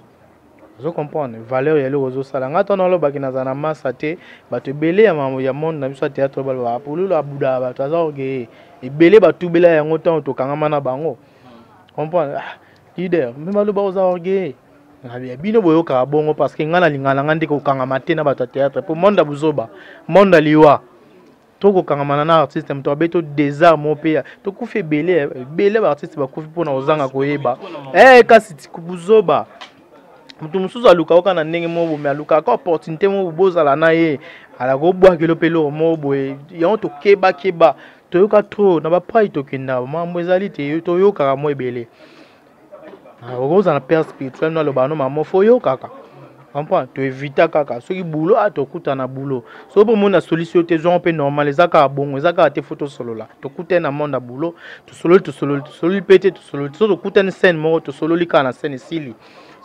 Vous comprenez valeur ya eloko ozosala nga tona olobaki naza na masa te bato ebele ya monde na biso ya théâtre baloba pululu abuda bato aza orgueilleux ebele batubela yango ntango tokangama na bango comprendre leader mpe baloba oza orgueilleux bino boyokaka bongo parce que nga nalinga na nga nde kokangama te na bato ya théâtre mpo monde ya buzoba monde ya liwa tokokangamana na artiste moto abe to désart mo mpe tokufi ebele baartiste bakufi mpona kozanga koyeba kasi buzoba mutu mususu aluka oka na ndenge mo bome aluka ka opportunité mo bozala na ye ala ko bwakelo pelo mo boye yango to keba toyoka trop na ba pai to kenda mambo ezali te toyoka mo ebele okoza na père spirituel na lobano mamo fo yokaka comprends to éviter kaka soki boulot atokuta na boulot so bo mona solution te zo mpe normal ezaka bongo ezaka te photo solola to kuta na monde boulot to solo pété to solo to kuta na scène mo to solo lika na scène sili.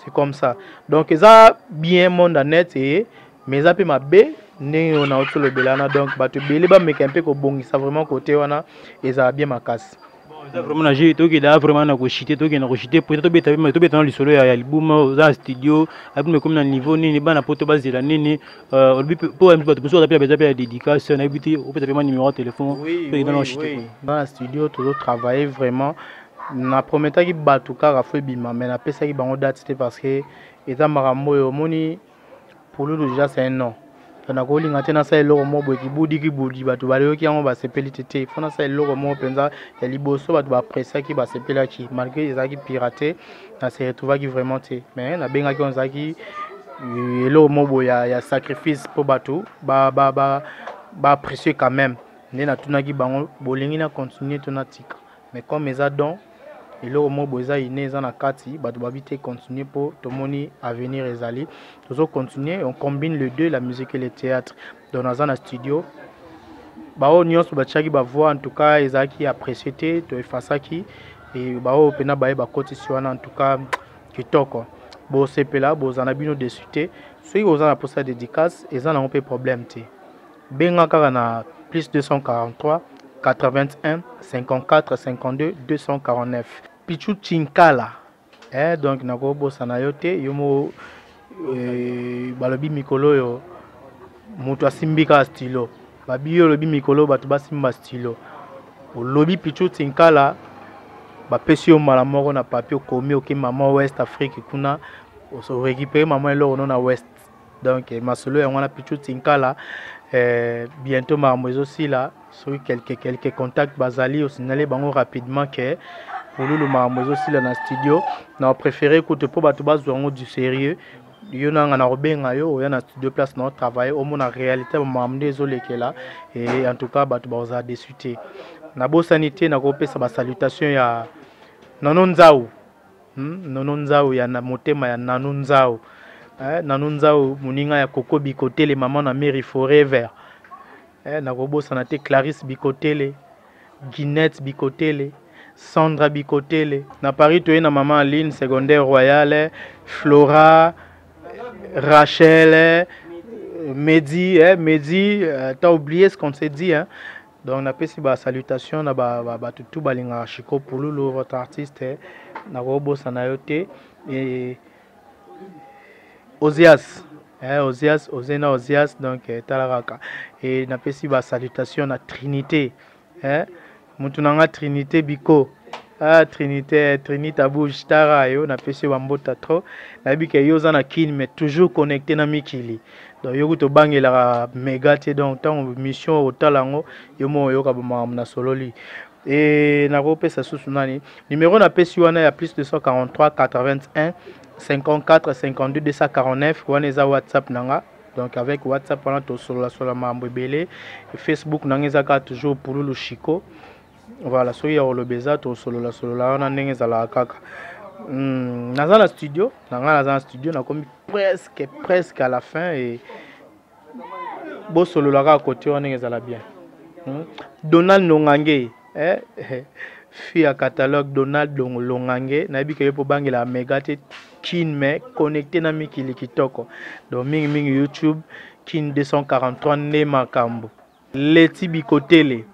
C'est comme ça. Donc, ça bien monde net et mais ça peut m'abe né on a autre le belana donc bah tu belé bah mais un peu bon ça vraiment côté on a et ça bien ma casse. Ça vraiment j'ai tout qui là vraiment na ko chiter tout qui na ko chiter pour tout beta mais tout beta dans le solo ya album za studio album comme na niveau nini bana poto base la nini pour un peu de besoin d'appel à dédicace on a habité au peut vraiment numéro de téléphone oui, dans le studio tout travailler vraiment. Na prometaki batu kaka fo bima mais na pesa ki bango date c'était parce que eta makambo yo moni pour lui déjà c'est un nom na ko linga tena sa eloko mo boye ki budi batu bale ki yango ba sepeli tete fona sa eloko mo penza ya liboso batu ba pressa ki ba sepela ki malgré ezaki piraté na se retrouva ki vraiment te mais na benga ki on zaki eloko mo boye ya sacrifice pour batu ba précieux quand même ne na tunaki bango bolingi na continuer tona tika mais comme eza don et là au moins boza iné na kati bato babité continuer pour tomoni avenir ezali toujours continuer on combine les deux la musique et le théâtre dans un studio bao nyos bachaki ba voix en tout cas ezaki apprécié to efasaki et bao pena bae ba kotisiwana en tout cas kitoko bo sepela bozana bino dessuté soki bozana pour sa dédicace ezana un peu problème te benga kaka na plus 243 81 54 52 249 Pichu Chinkala donc nako bosa na yote yomo balobi mikolo yo mutu asimbika stylo babi yo lobi mikolo batu basimba stylo lobi Pichu Chinkala ba pesi yo mala moko na papier komi oke maman West Afrique kuna oso récupérer maman eloko na West donc masolo ya wana Pichu Chinkala bientôt maman aussi là sur quelques contacts bazali au signaler bango rapidement que pour nous le maman aussi là dans studio na préféré écoute pour batu bazwango du sérieux yo na ngana robenga yo ya na studio place na travailler au moins en réalité maman désolé que là et en tout cas batu baza déçuté na bo sanité na ko pesa ba salutation ya nanonzao nanonzao ya na motema ya nanonzao nanonzao muninga ya Koko Bikotele maman na Mary Forever na kobosa na te Clarisse Bikotele Ginette Bikotele Sandra Bikotele na Paris to na maman Aline secondaire royale Flora Rachel Mehdi t'as oublié ce qu'on s'est dit donc on a fait ba salutation na ba tout balinga Chico Pululu votre artiste na kobosa na yote et Ozias donc talaraka et na pesi ba salutation na Trinité mutunanga Trinité biko Trinité bouge tara yo na pesi ba mbota trop na bika yo za na kin mais toujours connecté na mikili donc yo to bangela méga te donc tant mission au talango yo mo yo ka ba na sololi et na ko pesa susu nani numéro na pesi wana ya plus 243 81 54 52 249 wana WhatsApp nanga donc avec WhatsApp wana to solo la mambo belé Facebook nanga ezaka toujours Pululu Chico voilà so ya olobeza to solo la wana ndenge za la kaka Dans un studio, on a commis presque à la fin et bon solo là à côté on est à bien. Donald Nongangé, fille à catalogue Donald Nongangé, n'a bien que pour banger la méga kin mais connecté na mi kili kitoko. Donc ming YouTube kin 243 ne makambo. Leti bikotele,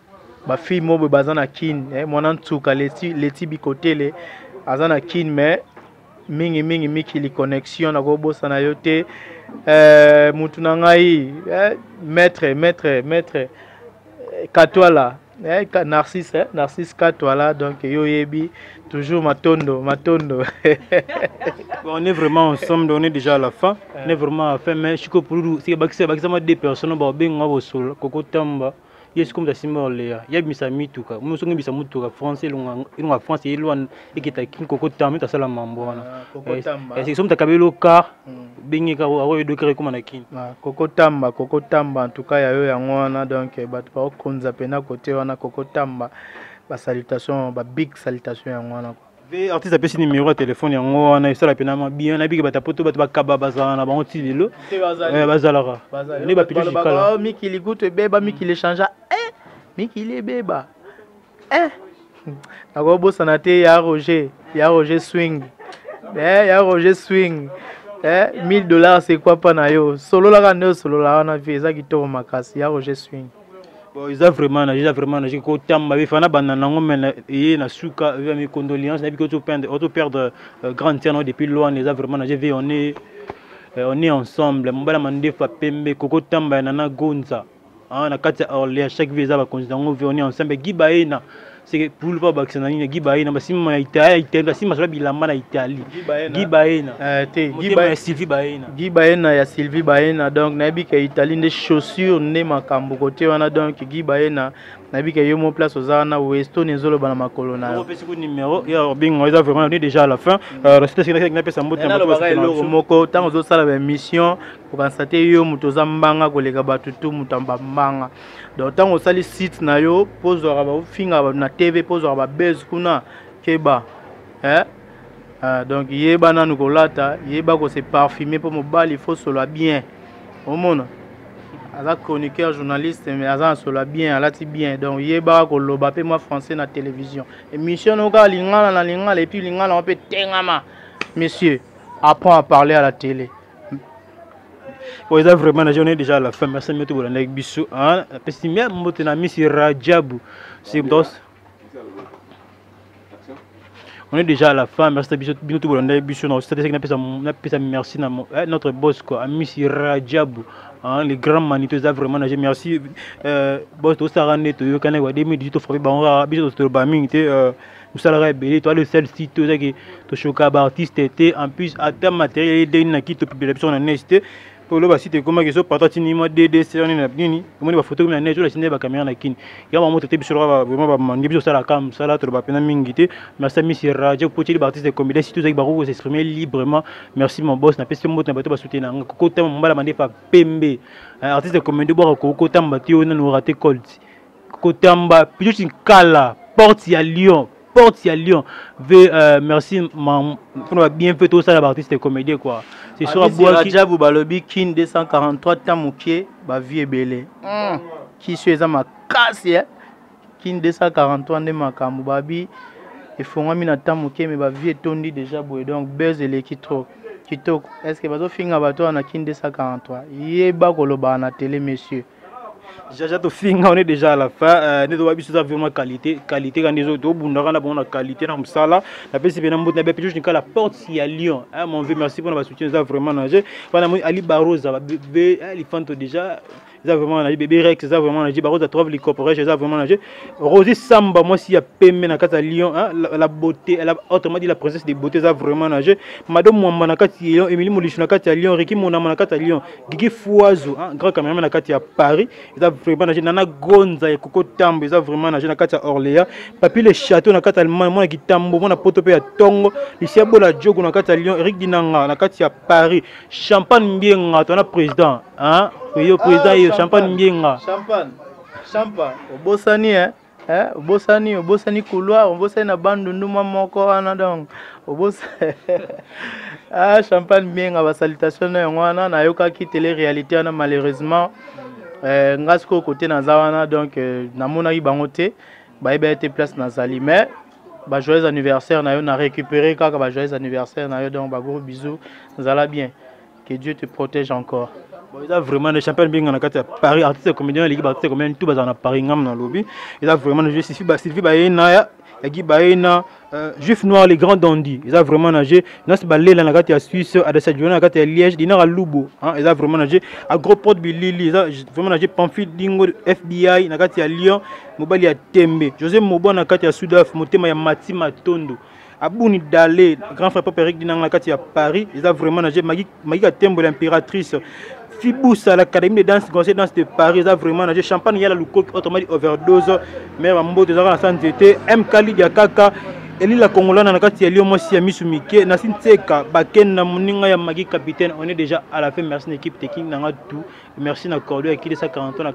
ba fille mo bazana kin, mon antuka leti bikotele. Azana kin mais mingi mikili connexion na go bossa na yote mutu na ngai maître Katwala Narcisse Katwala donc yo yebi toujours matondo on est vraiment ensemble, on est déjà à la fin, on est vraiment à la fin mais je suis pour nous c'est bakisa des personnes ba benga bo solo koko tamba. Yes, comme ça, Simba Léa. Il y a mis sa mituka. Nous sommes mis sa mituka français, l'on a français, et l'on est qui t'a qui coco tamé, t'as ça la mambona. Et c'est comme ta cabello car, bingi car, ou de créer comme un akin. Coco tamba, en tout cas, il y a eu un mois, donc, bah, pas au konza pena côté, on a coco tamba. Bah, salutation, bah, big salutation, un mois. Artiste a pris numéro de téléphone, on a eu ça la peine bien, on a vu que ta pote va kaba bazar na bango tilelo. Bazalara. Ne ba pidou jikala. Miki li goûte beba, miki li changea. Miki li beba. Na go bossa na te ya Roger Swing. Ya Roger Swing. $1000 c'est quoi pas na yo. Solo la rande solo la na vie ça qui to makasi ya Roger Swing. Bon, ils ont vraiment nagé ko tamba be fana bana nango men et na suka mes condoléances na bi ko to perdre grande terre depuis loin les a vraiment nagé on est ensemble mbala mande fa pembe koko tamba na gonza na kati orléans chaque visa ba konza on est ensemble gibaena c'est pour le pas bakina ni gibaena basima italie basima sala bilamba na Italie gibaena gibaena ya Sylvie Baena donc na bi ka Italie des chaussures ne makambo côté wana donc gibaena na bi ka yo mo place aux na Weston ezolo bana makolo na yo petit numéro ya bingo ils ont vraiment déjà à la fin c'était ce que na pesa mbote na lo moko tant aux sala ba mission pour constater yo mutoza mbanga koleka batutu mutamba mbanga donc tant osali site na yo pose ba finga na TV pose ba base kuna keba donc yeba na nukolata yeba ko se parfumer pour mobile il faut solo bien au monde aza chroniqueur journaliste mais aza solo bien alati bien donc yeba ko loba pe moi français na télévision émission oka lingala et puis lingala on peut tengama monsieur apprends à parler à la télé. Bon, ils ont vraiment la journée déjà à la fin. Merci à tous les gens qui parce que même mon ami c'est Rajabou. C'est on est déjà à la fin. Merci à tous les gens qui merci à notre boss quoi, ami c'est Rajabou. Les grands manitos vraiment merci boss to sarane to yo kana wa 2018 frappé banra biso to baming te nous salaire belé toi le seul site qui to choka ba artiste était en plus à terme matériel de na qui to publication na neste pour le site comment que so patati ni mo DDC on na bini comment ba photo na neto la ciné ba caméra na kin ya ba moto te biso vraiment ba mandi biso sala kam sala to ba pena mingité merci monsieur radio pour les artistes de comédie site qui ba ko s'exprimer librement merci mon boss na pesi moto na bato ba soutenir na ko ta mbala mande fa pembe artiste de comédie bo ko tamba ti on na raté colt ko tamba puis kala porte ya Lyon merci on a bien fait tout ça l'artiste de comédie quoi c'est sur bois qui vous balobi kin 243 tamukie ba vie belé qui suis ma casse kin 243 de makambo babi et fongami na tamukie mais ba vie tondi déjà boy donc buzz et kitoko est-ce que bazo finga bato na kin 243 yeba koloba na télé messieurs. Jaja to finga on est déjà à la fin ne doit pas vraiment qualité quand les autres bundaka na bonne qualité na msala na pesi bena mbote na bepe juste la porte si à Lyon mon vieux merci pour notre soutien ça vraiment nager pana Ali Baroza be ali fanto déjà ça vraiment nager bébé Rex ça vraiment nager Baroza trouve les corporations ça vraiment nager Rosie Samba moi si ya pembe na kata Lyon la beauté elle a autrement dit la princesse des beautés ça vraiment nager madame Mwamba na kata Lyon Émilie Molichu na kata Lyon Ricky Monama na kata Lyon Guigui Fouazou grand caméraman na kata Paris ça vraiment nager nana gonza ya koko tambo ça vraiment nager na kata Orléans papi le château na kata Allemagne moi ki tambo moi na poto pe ya tongo ici ya bola jogo na kata Lyon Eric Dinanga na kata Paris champagne mbienga to na président yo président yo champagne mbienga champagne obosani Obosani couloir, obosani na bandundu moko wana donc. Champagne bien à salutation na wana na yoka ki télé réalité na malheureusement ngasko côté na zawana donc na mona bango te ba été place na zali mais ba joyeux anniversaire na yo na récupérer kaka ba joyeux anniversaire na yo donc ba gros bisous zala bien, que Dieu te protège encore. Il a vraiment des champagne bien en Paris, artiste comédien, l'équipe artiste comédien, tout basé en Paris, dans le lobby. Il a vraiment nagé, Sylvie Baena, Guy Baena, Juif Noir, les grands dandys. Il a vraiment nagé. Dans ce ballet, là, à Suisse, à cette journée, à Liège, il a Lubo. Il a vraiment nagé. À Gros Port Billy, il a vraiment nagé. Pamphile Dingo, FBI, à Lyon, Mobali à Tembe. José Mobo, à Soudaf, Motema, à Mati Matondo. Abouni Dalé, grand frère Papa Eric Dinang, à Paris, il a vraiment nagé. Magui Tembo, l'impératrice. Fibous à l'académie de danse, conseil de danse de Paris, a vraiment nagé. Champagne, il y a le coq, autrement dit overdose. Mais Mambo, des la santé, M. Kali, Yakaka, Eli la Congolane, on a dit Elio Mossi, Misumike, Nassin Tseka, Baken, Namuninga, Yamagi, capitaine. On est déjà à la fin. Merci à l'équipe technique, tout. Merci à Cordo, qui est sa 40 ans,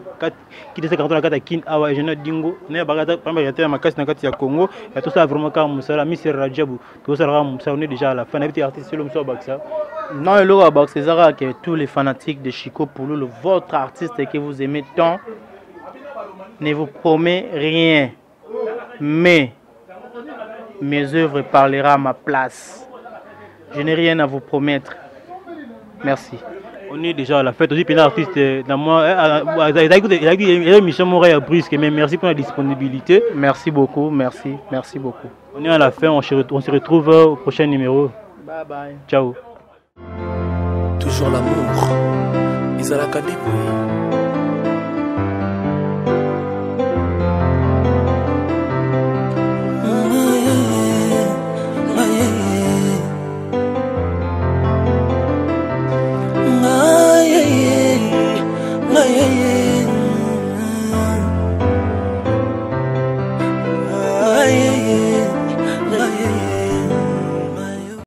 qui est sa 40 ans, à Kin, Awa, et Jean Dingo, Né Bagata, Pambayate, Makas, Nakati, Congo, et tout ça vraiment comme Moussala, Mister Rajabou, tout ça, on est déjà à la fin. Avec les artistes, c'est l'homme sur Baksa. Non, le Rabak César, que tous les fanatiques de Chico Pouloulou, votre artiste que vous aimez tant, ne vous promet rien. Mais mes œuvres parleront à ma place. Je n'ai rien à vous promettre. Merci. On est déjà à la fête. Aussi, puis l'artiste, dans moi, il a eu Michel Moret à Brusque, mais merci pour la disponibilité. Merci beaucoup, merci beaucoup. On est à la fin, on se retrouve au prochain numéro. Bye bye. Ciao. Toujours l'amour. Ils ont la